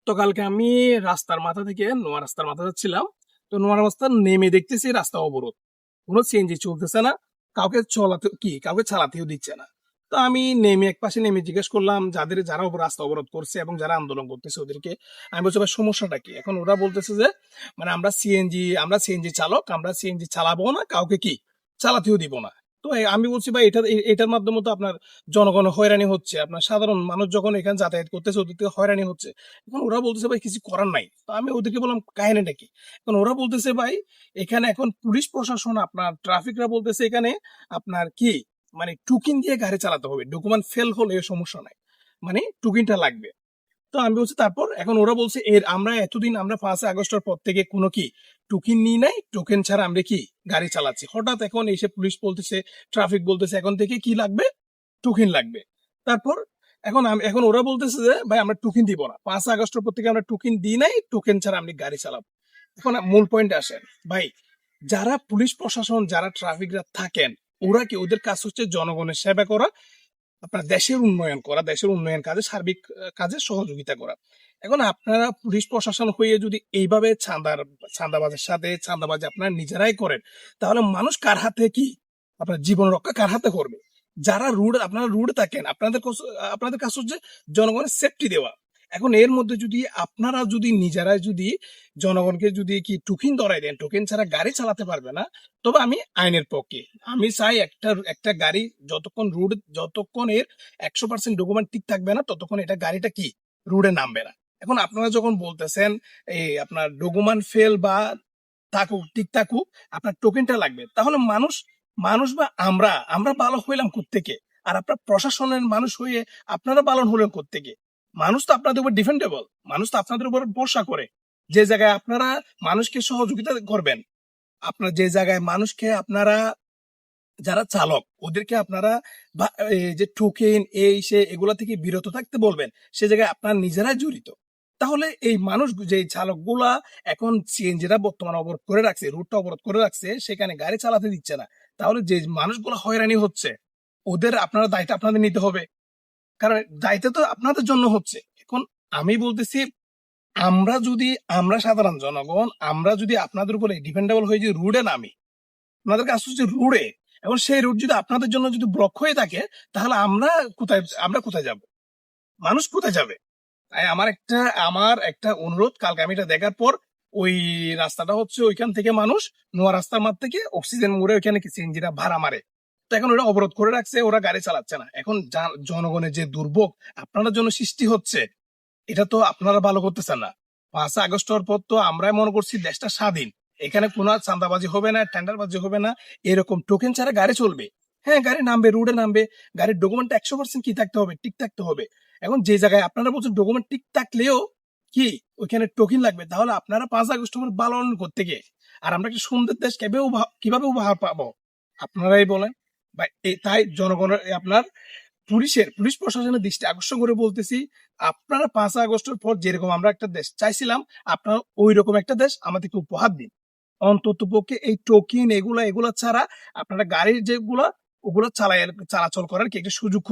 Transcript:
তো কালকে আমি রাস্তার মাথা থেকে নোয়া রাস্তার মাথা যাচ্ছিলাম। তো নোয়া রাস্তা নেমে দেখতেছি রাস্তা অবরোধ, কোনো সিএনজি চলতেছে না, কাউকে চালাতেও দিচ্ছে না। তো আমি নেমে এক পাশে নেমে জিজ্ঞেস করলাম যারা রাস্তা অবরোধ করছে এবং যারা আন্দোলন করতেছে ওদেরকে। আমি বলছি ভাই সমস্যাটা কি? এখন ওরা বলতেছে যে মানে আমরা সিএনজি চালক, আমরা সিএনজি চালাবো না, কাউকে চালাতেও দিব না। তো আমি বলছি ভাই এটার মাধ্যমে তো আপনার জনগণ হয়রানি হচ্ছে, আপনার সাধারণ মানুষ যখন এখানে যাতায়াত করতেছে ওদের থেকে হয়রানি হচ্ছে। এখন ওরা বলতেছে ভাই কিছু করার নাই। তো আমি ওদেরকে বললাম কাহিনীটা কি? এখন ওরা বলতেছে ভাই এখানে এখন পুলিশ প্রশাসন, আপনার ট্রাফিকরা বলতেছে এখানে আপনার মানে টুকিন দিয়ে গাড়ি চালাতে হবে, ডকুমেন্ট ফেল হলে সমস্যা নাই, মানে টুকিনটা লাগবে। তো আমি বলছি তারপর, এখন ওরা বলছে আমরা এতদিন আমরা 5 আগস্টের পর থেকে কোনো টোকেন নিই নাই, টোকেন ছাড়া আমরা গাড়ি চালাচ্ছি। হঠাৎ এখন এসে পুলিশ বলতেছে, ট্রাফিক বলতেছে এখন থেকে কি লাগবে, টোকেন লাগবে। তারপর এখন ওরা বলতেছে যে ভাই আমরা টোকেন দিব না, 5 আগস্টের পর থেকে আমরা টোকেন দিই নাই, টোকেন ছাড়া আমরা গাড়ি চালাবো। এখন মূল পয়েন্টে আসেন ভাই, যারা পুলিশ প্রশাসন, যারা ট্রাফিকরা থাকেন, ওদের কাজ হচ্ছে জনগণের সেবা করা, আপনার দেশের উন্নয়ন করা, দেশের উন্নয়ন কাজে সার্বিক কাজে সহযোগিতা করা। এখন আপনারা পুলিশ প্রশাসন হয়ে যদি এইভাবে চাঁদাবাজি আপনারা নিজেরাই করেন, তাহলে মানুষ কার হাতে আপনার জীবন রক্ষা কার হাতে করবে? আপনারা রুটে থাকেন, আপনাদের কাজ হচ্ছে জনগণের সেফটি দেওয়া। এখন এর মধ্যে যদি আপনারা নিজেরাই জনগণকে টোকেন ধরাই দেন, টোকেন ছাড়া গাড়ি চালাতে পারবে না, তবে আমি আইনের পক্ষে। আমি চাই একটা গাড়ি যতক্ষণ এর 100% ডকুমেন্ট ঠিক থাকবে না, ততক্ষণ গাড়িটা রোডে নামবে না। এখন আপনারা যখন বলতেছেন এই আপনার ডকুমেন্ট ফেল বা ঠিক থাকুক, আপনার টোকেনটা লাগবে, তাহলে মানুষ মানুষ বা আমরা ভালো হইলাম কোত্থেকে? আর আপনার প্রশাসনের মানুষ হয়ে আপনারা পালন হলেন কোত্থেকে? মানুষ তো আপনাদের উপর ডিফেন্ডেবল, মানুষ তো আপনাদের উপর ভরসা করে। যে জায়গায় আপনারা মানুষকে সহযোগিতা করবেন, আপনার যে জায়গায় মানুষকে আপনারা, যারা চালক ওদেরকে আপনারা এই যে টোকেন এগুলা থেকে বিরত থাকতে বলবেন, সে জায়গায় আপনারা নিজেরাই জড়িত। তাহলে এই মানুষ, যে চালক গুলা এখন সিএনজিটা বর্তমানে অবরোধ করে রাখছে, রুটটা অবরোধ করে রাখছে, সেখানে গাড়ি চালাতে দিচ্ছে না, তাহলে যে মানুষগুলো হয়রানি হচ্ছে, ওদের আপনারা দায়িত্ব আপনাদের নিতে হবে, কারণ দায়িত্ব তো আপনাদের জন্য হচ্ছে। এখন আমি বলতেছি, আমরা সাধারণ জনগণ, আমরা যদি আপনাদের উপরে ডিপেন্ডেবল হয়ে যে রুটে নামি, আপনাদের কাজ হচ্ছে রুটে, এখন সেই রুট যদি আপনাদের জন্য যদি ব্লক হয়ে থাকে, তাহলে আমরা কোথায় যাব? মানুষ কোথায় যাবে? তাই আমার একটা অনুরোধ, কালকে আমি এটা দেখার পর, ওই রাস্তাটা হচ্ছে ওইখান থেকে মানুষ নোয়া রাস্তার মাঠ থেকে অক্সিজেন মোড়ে ওইখানে সিএনজিটা ভাড়া মারে। তো এখন ওরা অবরোধ করে রাখছে, ওরা গাড়ি চালাচ্ছে না। এখন জনগণের যে দুর্ভোগ আপনার জন্য সৃষ্টি হচ্ছে, এটা তো আপনারা ভালো করতেছেন না। 5 আগস্টের পর তো আমরাই মনে করছি দেশটা স্বাধীন, এখানে কোনো চাঁদাবাজি হবে না, টেন্ডারবাজি হবে না, এরকম টোকেন ছাড়া গাড়ি চলবে। হ্যাঁ, গাড়ি নামবে, রোডে নামবে, গাড়ির ডকুমেন্ট 100% কি থাকতে হবে, ঠিক থাকতে হবে। এখন যে জায়গায় আপনারা বলছেন ডকুমেন্ট ঠিক থাকলেও ওইখানে টোকেন লাগবে, তাহলে আপনারা 5 আগস্ট পালন করতে গিয়ে আর আমরা একটা সুন্দর দেশ কিভাবে উপহার পাবো? আপনারাই বলেন। তাই জনগণের আপনার পুলিশ প্রশাসনের দৃষ্টি আকর্ষণ করে বলতেছি, আপনারা 5 আগস্টের পর যেরকম আমরা একটা দেশ চাইছিলাম, আপনারা ওই রকম একটা দেশ আমাদেরকে উপহার দিন। অন্তত পক্ষে এই টোকেন এগুলা ছাড়া আপনারা গাড়ির ওগুলা চলাচল করার কি একটা সুযোগ